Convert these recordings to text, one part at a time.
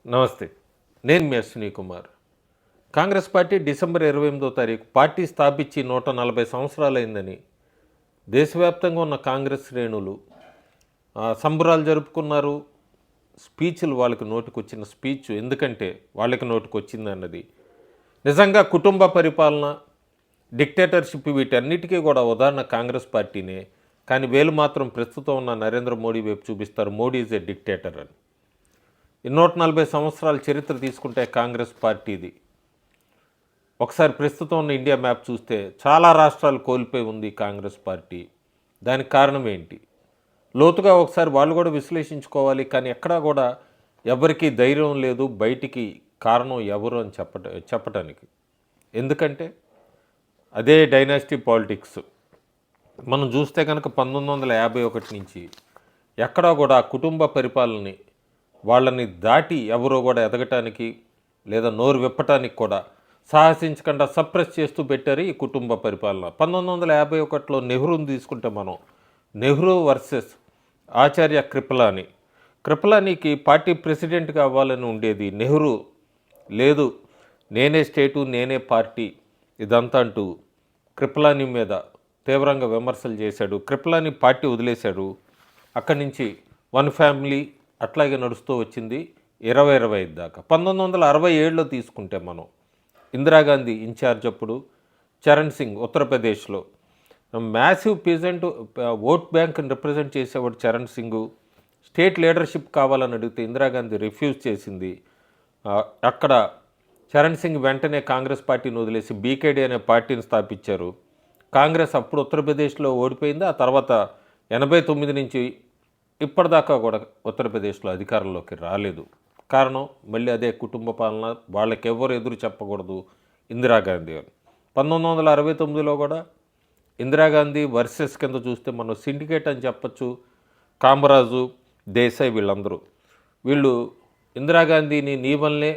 నమస్తే. నేను మీ Ashwini Kumar. Congress party December 28వ తారీఖు పార్టీ స్థాపించి 140 సంవత్సరాలైందని దేశవ్యాప్తంగా ఉన్న కాంగ్రెస్ శ్రేణులు సంబరాలు జరుపుకున్నారు. స్పీచ్లు వాళ్ళకి నోటికొచ్చిన స్పీచ్ ఎందుకంటే వాళ్ళకి నోటికొచ్చిందన్నది. నిజంగా కుటుంబ పరిపాలన, డిక్టేటర్షిప్ వీటన్నిటికీ కూడా ఉదాహరణ కాంగ్రెస్ పార్టీనే. కానీ వీళ్ళు మాత్రం ప్రస్తుతం ఉన్న నరేంద్ర మోడీ వైపు చూపిస్తారు. మోడీ ఈజ్ ఏ డిక్టేటర్ అని. 140 సంవత్సరాల చరిత్ర తీసుకుంటే కాంగ్రెస్ పార్టీది ఒకసారి ప్రస్తుతం ఉన్న ఇండియా మ్యాప్ చూస్తే చాలా రాష్ట్రాలు కోల్పోయి ఉంది కాంగ్రెస్ పార్టీ. దానికి కారణం ఏంటి? లోతుగా ఒకసారి వాళ్ళు కూడా విశ్లేషించుకోవాలి. కానీ ఎక్కడా కూడా ఎవరికి ధైర్యం లేదు బయటికి కారణం ఎవరు అని చెప్పటానికి. ఎందుకంటే అదే డైనాసిటీ పాలిటిక్స్. మనం చూస్తే కనుక 1951 నుంచి ఎక్కడా కూడా కుటుంబ పరిపాలనని వాళ్ళని దాటి ఎవరో కూడా ఎదగటానికి లేదా నోరు విప్పటానికి కూడా సాహసించకుండా సప్రెస్ చేస్తూ పెట్టారు ఈ కుటుంబ పరిపాలన. 1951లో నెహ్రూని తీసుకుంటే మనం నెహ్రూ వర్సెస్ ఆచార్య కృపలానీకి పార్టీ ప్రెసిడెంట్గా అవ్వాలని ఉండేది. నెహ్రూ లేదు నేనే స్టేటు నేనే పార్టీ ఇదంతా అంటూ కృపలానీ మీద తీవ్రంగా విమర్శలు చేశాడు. కృపలానీ పార్టీ వదిలేశాడు. అక్కడి నుంచి వన్ ఫ్యామిలీ అట్లాగే నడుస్తూ వచ్చింది 2025 దాకా. 1967లో తీసుకుంటే మనం ఇందిరాగాంధీ ఇన్ఛార్జ్ అప్పుడు చరణ్ సింగ్ ఉత్తరప్రదేశ్లో మ్యాసివ్ పీజెంట్ ఓట్ బ్యాంక్ని రిప్రజెంట్ చేసేవాడు చరణ్ సింగ్. స్టేట్ లీడర్షిప్ కావాలని అడిగితే ఇందిరాగాంధీ రిఫ్యూజ్ చేసింది. అక్కడ చరణ్ సింగ్ వెంటనే కాంగ్రెస్ పార్టీని వదిలేసి బీకేడీ అనే పార్టీని స్థాపించారు. కాంగ్రెస్ అప్పుడు ఉత్తరప్రదేశ్లో ఓడిపోయింది. ఆ తర్వాత 89 నుంచి ఇప్పటిదాకా కూడా ఉత్తరప్రదేశ్లో అధికారంలోకి రాలేదు. కారణం మళ్ళీ అదే కుటుంబ పాలన. వాళ్ళకెవ్వరు ఎదురు చెప్పకూడదు ఇందిరాగాంధీ అని. 1969లో కూడా ఇందిరాగాంధీ వర్సెస్ కింద చూస్తే మనం సిండికేట్ అని చెప్పచ్చు. కామరాజు, దేశాయ్ వీళ్ళు ఇందిరాగాంధీని నీ వల్లే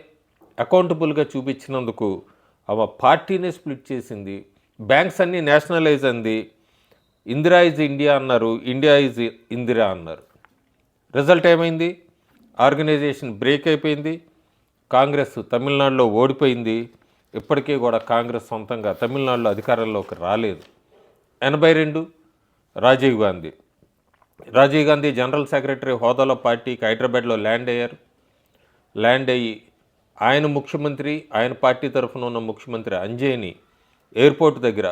అకౌంటబుల్గా చూపించినందుకు ఆమె పార్టీనే స్ప్లిట్ చేసింది. బ్యాంక్స్ అన్నీ నేషనలైజ్ అంది. ఇందిరా ఈజ్ ఇండియా అన్నారు, ఇండియా ఈజ్ ఇందిరా అన్నారు. రిజల్ట్ ఏమైంది? ఆర్గనైజేషన్ బ్రేక్ అయిపోయింది. కాంగ్రెస్ తమిళనాడులో ఓడిపోయింది. ఇప్పటికీ కూడా కాంగ్రెస్ సొంతంగా తమిళనాడులో అధికారంలోకి రాలేదు. 82 రాజీవ్ గాంధీ జనరల్ సెక్రటరీ హోదాలో పార్టీకి హైదరాబాద్లో ల్యాండ్ అయ్యి ఆయన ముఖ్యమంత్రి, ఆయన పార్టీ తరఫున ఉన్న ముఖ్యమంత్రి అంజయ్ని ఎయిర్పోర్ట్ దగ్గర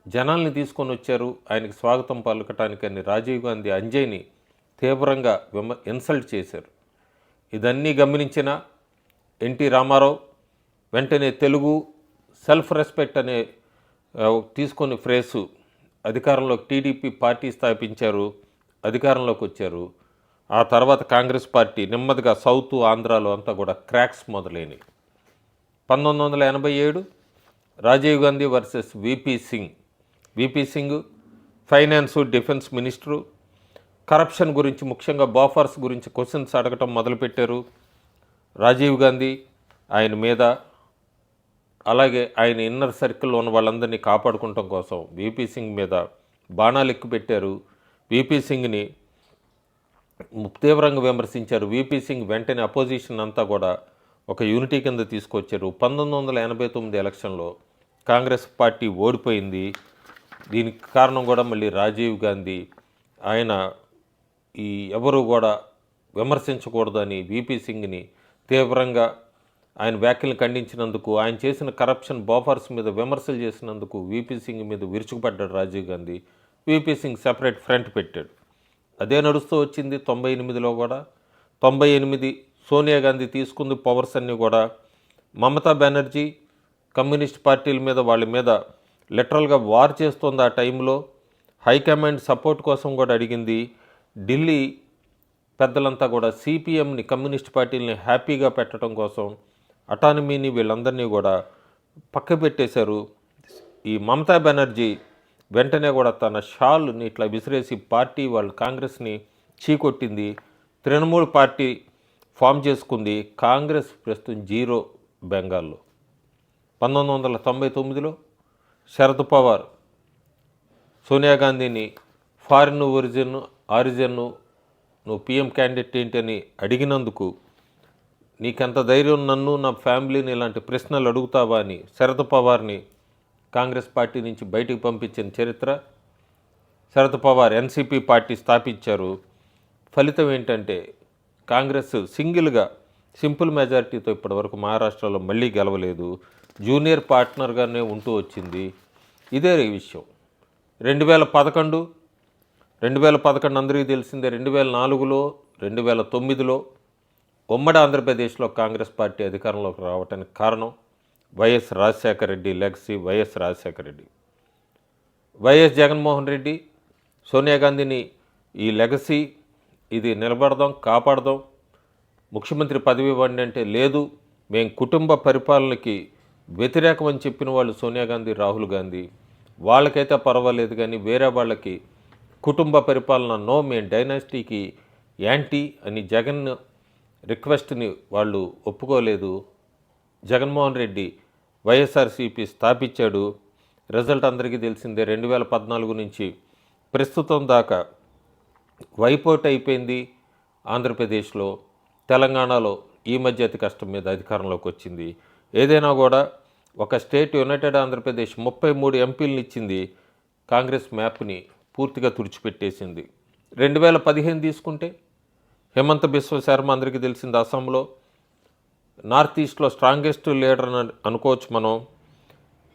జనాల్ని తీసుకొని వచ్చారు ఆయనకి స్వాగతం పలకటానికని. రాజీవ్ గాంధీ అంజయ్ని తీవ్రంగా ఇన్సల్ట్ చేశారు. ఇదన్నీ గమనించిన ఎన్టీ రామారావు వెంటనే తెలుగు సెల్ఫ్ రెస్పెక్ట్ అనే తీసుకొని ఫ్రేసు అధికారంలోకి టీడీపీ పార్టీ స్థాపించారు. అధికారంలోకి వచ్చారు. ఆ తర్వాత కాంగ్రెస్ పార్టీ నెమ్మదిగా సౌత్ ఆంధ్రాలో అంతా కూడా క్రాక్స్ మొదలైనవి. 1987 Rajiv Gandhi versus VP Singh finance defence minister. Corruption గురించి ముఖ్యంగా బోఫర్స్ గురించి క్వశ్చన్స్ అడగటం మొదలుపెట్టారు రాజీవ్ గాంధీ ఆయన మీద. అలాగే ఆయన ఇన్నర్ సర్కిల్లో ఉన్న వాళ్ళందరినీ కాపాడుకోవటం కోసం విపి సింగ్ మీద బాణాలు ఎక్కుపెట్టారు. విపి సింగ్ని తీవ్రంగా విమర్శించారు. విపి సింగ్ వెంటనే అపోజిషన్ అంతా కూడా ఒక యూనిటీ కింద తీసుకొచ్చారు. 1989 ఎలక్షన్లో కాంగ్రెస్ పార్టీ ఓడిపోయింది. దీనికి కారణం కూడా మళ్ళీ రాజీవ్ గాంధీ. ఆయన ఎవరు కూడా విమర్శించకూడదని విపి సింగ్ని తీవ్రంగా ఆయన వ్యాఖ్యలు ఖండించినందుకు, ఆయన చేసిన కరప్షన్ బోఫర్స్ మీద విమర్శలు చేసినందుకు విపి సింగ్ మీద విరుచుకుపడ్డాడు Rajiv Gandhi. VP Singh separate front పెట్టాడు. అదే నడుస్తూ వచ్చింది 98లో కూడా. 98 సోనియా గాంధీ తీసుకుంది పవర్స్ అన్నీ కూడా. మమతా బెనర్జీ కమ్యూనిస్ట్ పార్టీల మీద వాళ్ళ మీద లిటరల్గా వార్ చేస్తుంది. ఆ టైంలో హైకమాండ్ సపోర్ట్ కోసం కూడా అడిగింది. ఢిల్లీ పెద్దలంతా కూడా సిపిఎంని కమ్యూనిస్ట్ పార్టీలని హ్యాపీగా పెట్టడం కోసం అటానమీని వీళ్ళందరినీ కూడా పక్క పెట్టేశారు. ఈ మమతా బెనర్జీ వెంటనే కూడా తన షాల్ని ఇట్లా విసిరేసి పార్టీ వాళ్ళు కాంగ్రెస్ని చీకొట్టింది. తృణమూల్ పార్టీ ఫామ్ చేసుకుంది. కాంగ్రెస్ ప్రస్తుతం 0 బెంగాల్లో. 1999లో శరద్ పవార్ సోనియా గాంధీని ఫారిన్ ఆరిజిన్ నువ్వు పిఎం క్యాండిడేట్ ఏంటి అని అడిగినందుకు నీకెంత ధైర్యం నన్ను నా ఫ్యామిలీని ఇలాంటి ప్రశ్నలు అడుగుతావా అని శరద్ పవార్ని కాంగ్రెస్ పార్టీ నుంచి బయటికి పంపించిన చరిత్ర. శరద్ పవార్ ఎన్సీపీ పార్టీ స్థాపించారు. ఫలితం ఏంటంటే కాంగ్రెస్ సింపుల్ మెజారిటీతో ఇప్పటివరకు మహారాష్ట్రలో మళ్ళీ గెలవలేదు. జూనియర్ పార్ట్నర్గానే ఉంటూ వచ్చింది. ఇదే విషయం 2011 అందరికీ తెలిసిందే. 2004లో 2009లో ఉమ్మడి ఆంధ్రప్రదేశ్లో కాంగ్రెస్ పార్టీ అధికారంలోకి రావడానికి కారణం YS Rajasekhara Reddy legacy. YS Jaganmohan Reddy, Sonia గాంధీని ఈ లెగసీ ఇది నిలబడదాం, కాపాడదాం, ముఖ్యమంత్రి పదవి ఇవ్వండి అంటే లేదు, మేము కుటుంబ పరిపాలనకి వ్యతిరేకం అని చెప్పిన వాళ్ళు సోనియా గాంధీ, రాహుల్ గాంధీ. వాళ్ళకైతే పర్వాలేదు కానీ వేరే వాళ్ళకి కుటుంబ పరిపాలన నో, మేము డైనాసిటీకి యాంటీ అని జగన్ రిక్వెస్ట్ని వాళ్ళు ఒప్పుకోలేదు. జగన్మోహన్ రెడ్డి వైఎస్ఆర్సీపీ స్థాపించాడు. రిజల్ట్ అందరికీ తెలిసిందే. 2014 నుంచి ప్రస్తుతం దాకా వైపౌట్ అయిపోయింది ఆంధ్రప్రదేశ్లో. తెలంగాణలో ఈ మధ్య అతి కష్టం మీద అధికారంలోకి వచ్చింది. ఏదైనా కూడా ఒక స్టేట్ యునైటెడ్ ఆంధ్రప్రదేశ్ 33 ఎంపీలను ఇచ్చింది. కాంగ్రెస్ మ్యాప్ని పూర్తిగా తుడిచిపెట్టేసింది. 2015 తీసుకుంటే హిమంత బిశ్వ శర్మ అందరికీ తెలిసింది. అస్సాంలో నార్త్ ఈస్ట్లో స్ట్రాంగెస్ట్ లీడర్ అని అనుకోవచ్చు మనం.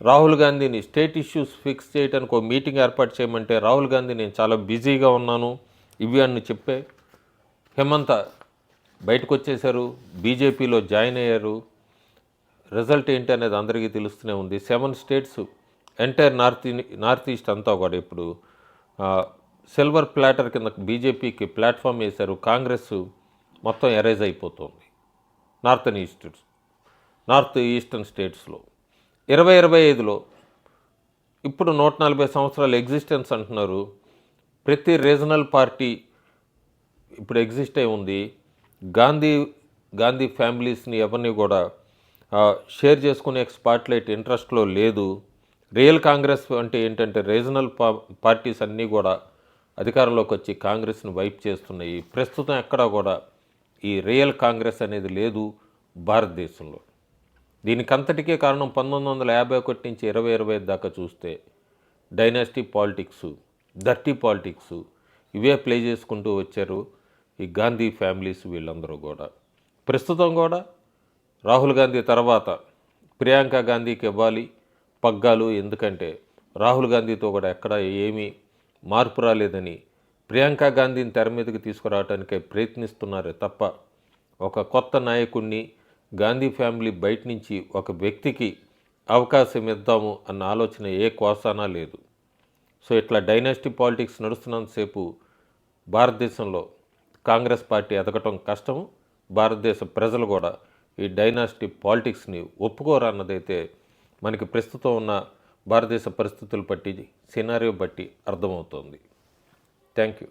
రాహుల్ గాంధీని స్టేట్ ఇష్యూస్ ఫిక్స్ చేయడానికి ఒక మీటింగ్ ఏర్పాటు చేయమంటే రాహుల్ గాంధీ నేను చాలా బిజీగా ఉన్నాను ఇవి అని చెప్పే హిమంత బయటకు వచ్చేశారు, బీజేపీలో జాయిన్ అయ్యారు. రిజల్ట్ ఏంటి అనేది అందరికీ తెలుస్తూనే ఉంది. 7 స్టేట్స్ ఎంటైర్ నార్త్ ఈస్ట్ అంతా కూడా ఇప్పుడు సిల్వర్ ప్లాటర్ కింద బీజేపీకి ప్లాట్ఫామ్ వేశారు. కాంగ్రెస్ మొత్తం ఎరేజ్ అయిపోతుంది నార్త్ ఈస్టర్న్ స్టేట్స్లో. 2025లో ఇప్పుడు 140 సంవత్సరాల ఎగ్జిస్టెన్స్ అంటున్నారు. ప్రతి రీజనల్ పార్టీ ఇప్పుడు ఎగ్జిస్ట్ అయి ఉంది. గాంధీ ఫ్యామిలీస్ని ఎవరిని కూడా షేర్ చేసుకునే స్పాట్లైట్ ఇంట్రెస్ట్లో లేదు. రియల్ కాంగ్రెస్ అంటే ఏంటంటే రీజనల్ పార్టీస్ అన్నీ కూడా అధికారంలోకి వచ్చి కాంగ్రెస్ని వైప్ చేస్తున్నాయి. ప్రస్తుతం ఎక్కడా కూడా ఈ రియల్ కాంగ్రెస్ అనేది లేదు భారతదేశంలో. దీనికంతటికే కారణం 1951 నుంచి 2025 దాకా చూస్తే డైనాసిటీ పాలిటిక్స్, డర్టీ పాలిటిక్స్ ఇవే ప్లే చేసుకుంటూ వచ్చారు ఈ గాంధీ ఫ్యామిలీస్ వీళ్ళందరూ కూడా. ప్రస్తుతం కూడా రాహుల్ గాంధీ తర్వాత ప్రియాంక గాంధీకి ఇవ్వాలి పగ్గాలు. ఎందుకంటే రాహుల్ గాంధీతో కూడా ఎక్కడ ఏమీ మార్పు రాలేదని ప్రియాంక గాంధీని తెర మీదకి తీసుకురావడానికే ప్రయత్నిస్తున్నారే తప్ప ఒక కొత్త నాయకుడిని గాంధీ ఫ్యామిలీ బయట నుంచి ఒక వ్యక్తికి అవకాశం ఇద్దాము అన్న ఆలోచన ఏ కోసానా లేదు. సో ఇట్లా డైనాసిటీ పాలిటిక్స్ నడుస్తున్నంతసేపు భారతదేశంలో కాంగ్రెస్ పార్టీ ఎదగటం కష్టము. భారతదేశ ప్రజలు కూడా ఈ డైనాసిటీ పాలిటిక్స్ని ఒప్పుకోరన్నదైతే మనకి ప్రస్తుతం ఉన్న భారతదేశ పరిస్థితులు బట్టి, సినారియో బట్టి అర్థమవుతోంది. Thank you.